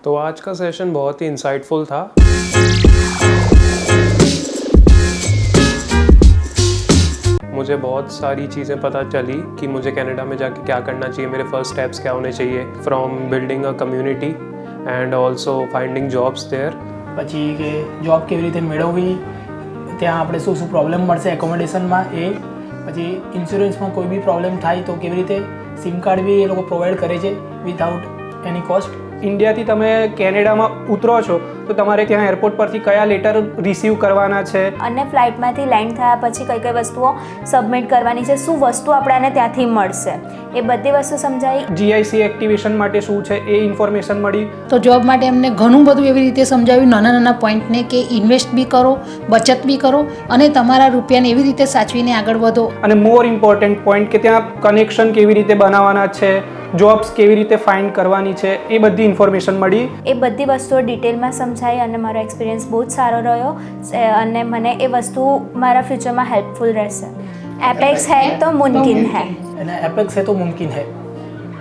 तो आज का सेशन बहुत ही इंसाइटफुल था। मुझे बहुत सारी चीज़ें पता चली कि मुझे कनाडा में जाके क्या करना चाहिए, मेरे फर्स्ट स्टेप्स क्या होने चाहिए, from building a community and also finding jobs there. પછી કે જોબ કેવી રીતે મેળવવી, ત્યાં આપણે શું શું પ્રોબ્લેમ મળશે એકોમોડેશનમાં, એ પછી ઇન્સ્યોરન્સમાં કોઈ બી પ્રોબ્લેમ થાય તો કેવી રીતે સિમ કાર્ડ બી એ લોકો પ્રોવાઈડ કરે છે વિથઆઉટ એની કોસ્ટ. ઇન્ડિયાથી તમે કેનેડામાં ઉતરો છો તો તમારે ત્યાં એરપોર્ટ પરથી કયા લેટર રિસીવ કરવાના છે, અને ફ્લાઇટમાંથી લેન્ડ થયા પછી કઈ કઈ વસ્તુઓ સબમિટ કરવાની છે, શું વસ્તુ આપણને ત્યાંથી મળશે, એ બધી વસ્તુ સમજાવી. જીઆઈસી એક્ટિવેશન માટે શું છે એ ઇન્ફોર્મેશન મળી. તો જોબ માટે એમને ઘણું બધું એવી રીતે સમજાવ્યું, નાના નાના પોઈન્ટને, કે ઇન્વેસ્ટ બી કરો, બચત બી કરો અને તમારા રૂપિયાને એવી રીતે સાચવીને આગળ વધો. અને મોર ઇમ્પોર્ટન્ટ પોઈન્ટ કે ત્યાં કનેક્શન કેવી રીતે બનાવવાના છે, જોબ્સ કેવી રીતે ફાઇન્ડ કરવાની છે, એ બધી ઇન્ફોર્મેશન મળી. એ બધી વસ્તુઓ ડિટેલમાં સમજાવી અને મારો એક્સપિરિયન્સ બહુ જ સારો રહ્યો અને મને એ વસ્તુ મારા ફ્યુચરમાં હેલ્પફુલ રહેશે. એપેક્સ હૈ તો મુમકિન હૈ. અને એપેક્સ હૈ તો મુમકિન હૈ.